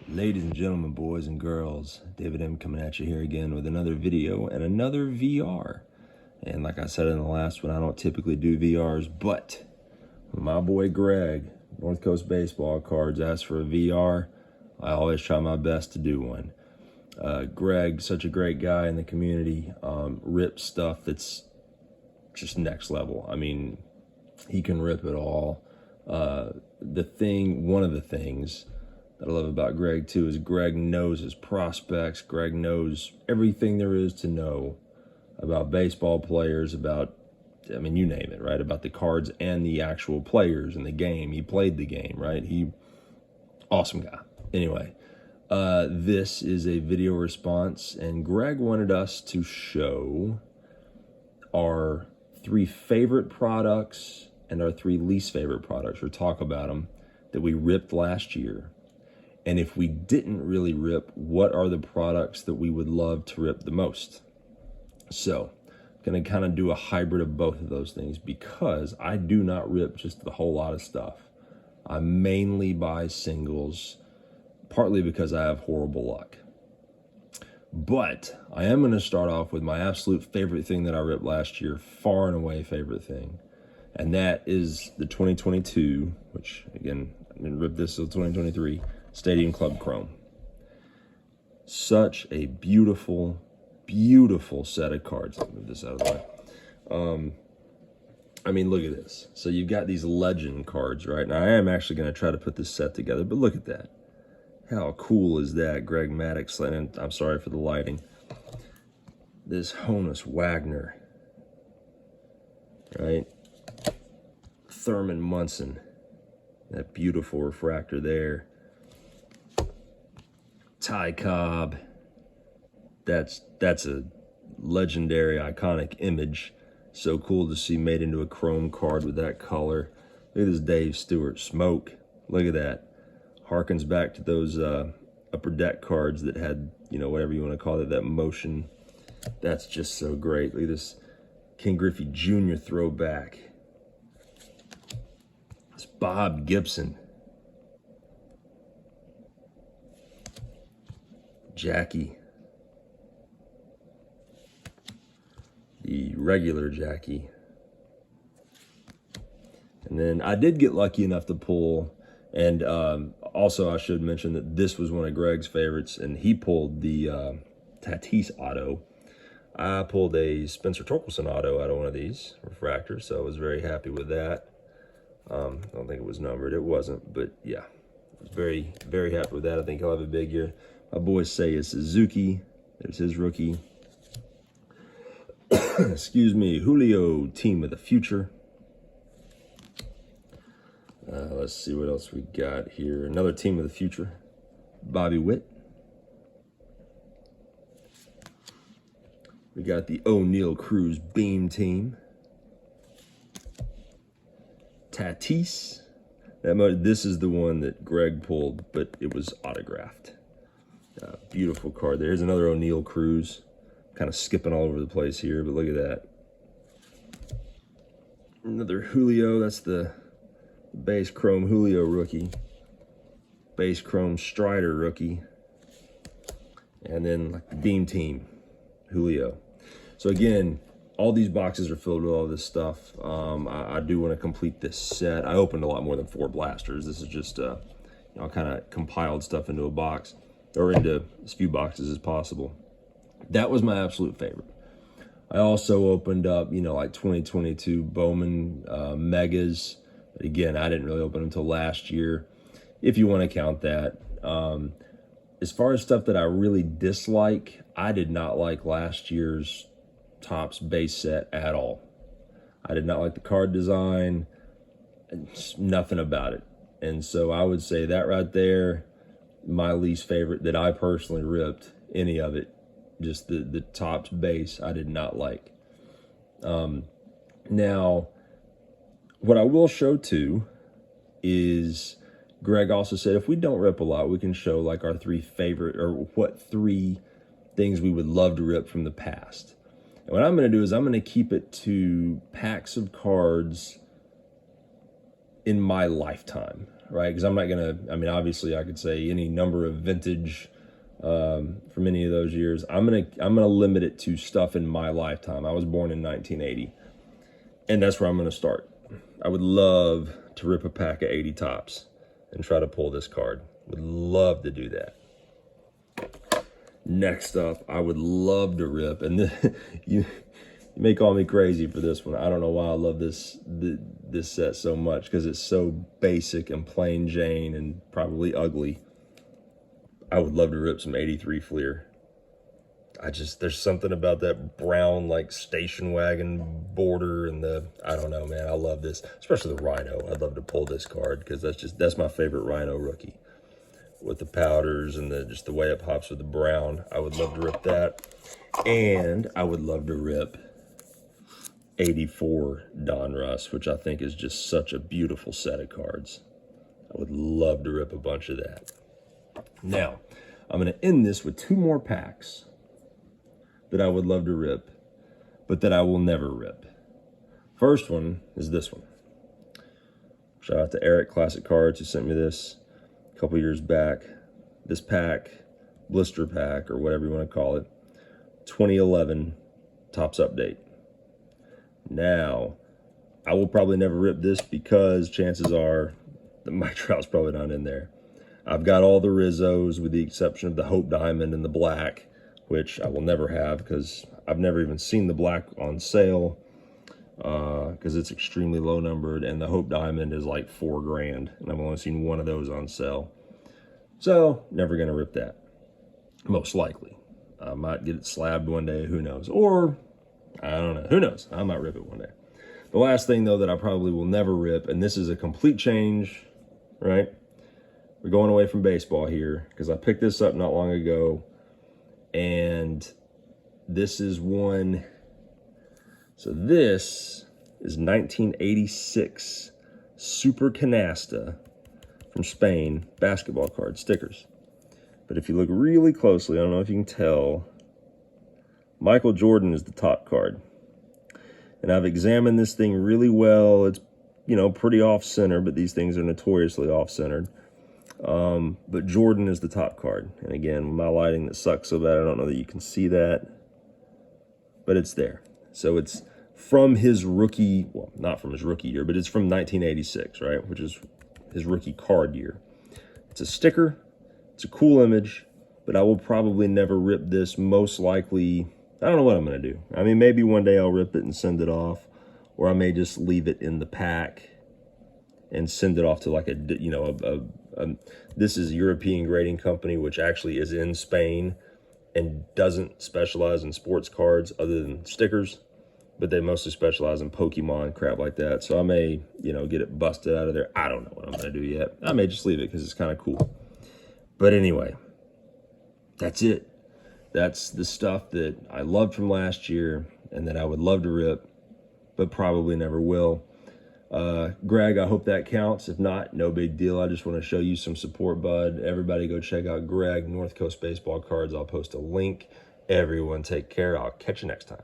Ladies and gentlemen, boys and girls, David M coming at you here again with another video and another VR. And like I said in the last one, I don't typically do VRs, but my boy Greg, North Coast Baseball Cards, asked for a VR. I always try my best to do one. Greg, such a great guy in the community, rips stuff that's just next level. I mean, he can rip it all. One of the things that I love about Greg too is Greg knows his prospects. Greg knows everything there is to know about baseball players, I mean, you name it, right? About the cards and the actual players in the game. He played the game, right? Awesome guy. Anyway, this is a video response, and Greg wanted us to show our 3 favorite products and our 3 least favorite products, or talk about them, that we ripped last year. And if we didn't really rip, what are the products that we would love to rip the most? So I'm going to kind of do a hybrid of both of those things, because I do not rip just a whole lot of stuff. I mainly buy singles, partly because I have horrible luck. But I am going to start off with my absolute favorite thing that I ripped last year, far and away favorite thing. And that is the 2022, which again, I didn't rip this till 2023, Stadium Club Chrome. Such a beautiful, beautiful set of cards. Let me move this out of the way. I mean, look at this. So you've got these legend cards, right? Now I am actually going to try to put this set together, but look at that. How cool is that? Greg Maddux, and I'm sorry for the lighting. This Honus Wagner, right? Thurman Munson, that beautiful refractor there. Ty Cobb, that's a legendary, iconic image. So cool to see made into a chrome card with that color. Look at this Dave Stewart smoke. Look at that. Harkens back to those upper deck cards that had, you know, whatever you want to call it, that motion. That's just so great. Look at this Ken Griffey Jr. throwback. It's Bob Gibson. Jackie. The regular Jackie. And then I did get lucky enough to pull, and also I should mention that this was one of Greg's favorites, and he pulled the Tatis auto. I pulled a Spencer Torkelson auto out of one of these refractors, so I was very happy with that. I don't think it was numbered. It wasn't, but yeah, I was very, very happy with that. I think he'll have a big year. My boys say it's Suzuki. There's his rookie. Excuse me, Julio, Team of the Future. Let's see what else we got here. Another Team of the Future. Bobby Witt. We got the O'Neill Cruz Beam Team. Tatis. This is the one that Greg pulled, but it was autographed. Beautiful card. There's another O'Neill Cruz. Kind of skipping all over the place here, but look at that. Another Julio. That's the base chrome Julio rookie. Base chrome Strider rookie. And then like the Beam Team Julio. So again, all these boxes are filled with all this stuff. I do want to complete this set. I opened a lot more than 4 blasters. This is just, you know, kind of compiled stuff into a box, or into as few boxes as possible. That was my absolute favorite. I also opened up, you know, like 2022 Bowman Megas. But again, I didn't really open them until last year, if you want to count that. As far as stuff that I really dislike, I did not like last year's Topps base set at all. I did not like the card design, nothing about it. And so I would say that right there, my least favorite that I personally ripped, any of it. Just the Topps base, I did not like. Now, what I will show too is Greg also said if we don't rip a lot, we can show like our 3 favorite, or what 3 things we would love to rip from the past. And what I'm going to do is I'm going to keep it to packs of cards in my lifetime. right? Because I'm not going to, I mean, obviously I could say any number of vintage from any of those years. I'm gonna limit it to stuff in my lifetime. I was born in 1980, and that's where I'm gonna start. I would love to rip a pack of 80 tops and try to pull this card. Would love to do that. Next up, I would love to rip, and you may call me crazy for this one. I don't know why I love this set so much, because it's so basic and plain Jane and probably ugly. I would love to rip some 83 Fleer. There's something about that brown, like, station wagon border and I don't know, man. I love this, especially the Rhino. I'd love to pull this card because that's my favorite Rhino rookie. With the powders and just the way it pops with the brown. I would love to rip that. And I would love to rip 84 Donruss, which I think is just such a beautiful set of cards. I would love to rip a bunch of that. Now, I'm going to end this with 2 more packs that I would love to rip, but that I will never rip. First one is this one. Shout out to Eric Classic Cards who sent me this a couple years back. This pack, blister pack, or whatever you want to call it, 2011 Topps Update. Now, I will probably never rip this because chances are that Mike Trout's probably not in there. I've got all the Rizzos with the exception of the Hope Diamond and the black, which I will never have because I've never even seen the black on sale because it's extremely low numbered, and the Hope Diamond is like $4 grand, and I've only seen one of those on sale. So, never going to rip that, most likely. I might get it slabbed one day, who knows? Or, I don't know, who knows? I might rip it one day. The last thing, though, that I probably will never rip, and this is a complete change, right? We're going away from baseball here because I picked this up not long ago, and this is one. So this is 1986 Super Canasta from Spain basketball card stickers. But if you look really closely, I don't know if you can tell, Michael Jordan is the top card. And I've examined this thing really well. It's, pretty off-center, but these things are notoriously off-centered. But Jordan is the top card. And again, my lighting that sucks so bad, I don't know that you can see that, but it's there. So it's from his rookie, well, not from his rookie year, but it's from 1986, right? Which is his rookie card year. It's a sticker. It's a cool image, but I will probably never rip this. Most likely, I don't know what I'm going to do. I mean, maybe one day I'll rip it and send it off, or I may just leave it in the pack and send it off to like this is a European grading company, which actually is in Spain and doesn't specialize in sports cards other than stickers, but they mostly specialize in Pokemon, crap like that. So I may, get it busted out of there. I don't know what I'm going to do yet. I may just leave it because it's kind of cool. But anyway, that's it. That's the stuff that I loved from last year and that I would love to rip, but probably never will. Greg, I hope that counts. If not, no big deal. I just want to show you some support, bud. Everybody go check out Greg, North Coast Baseball Cards. I'll post a link. Everyone take care. I'll catch you next time.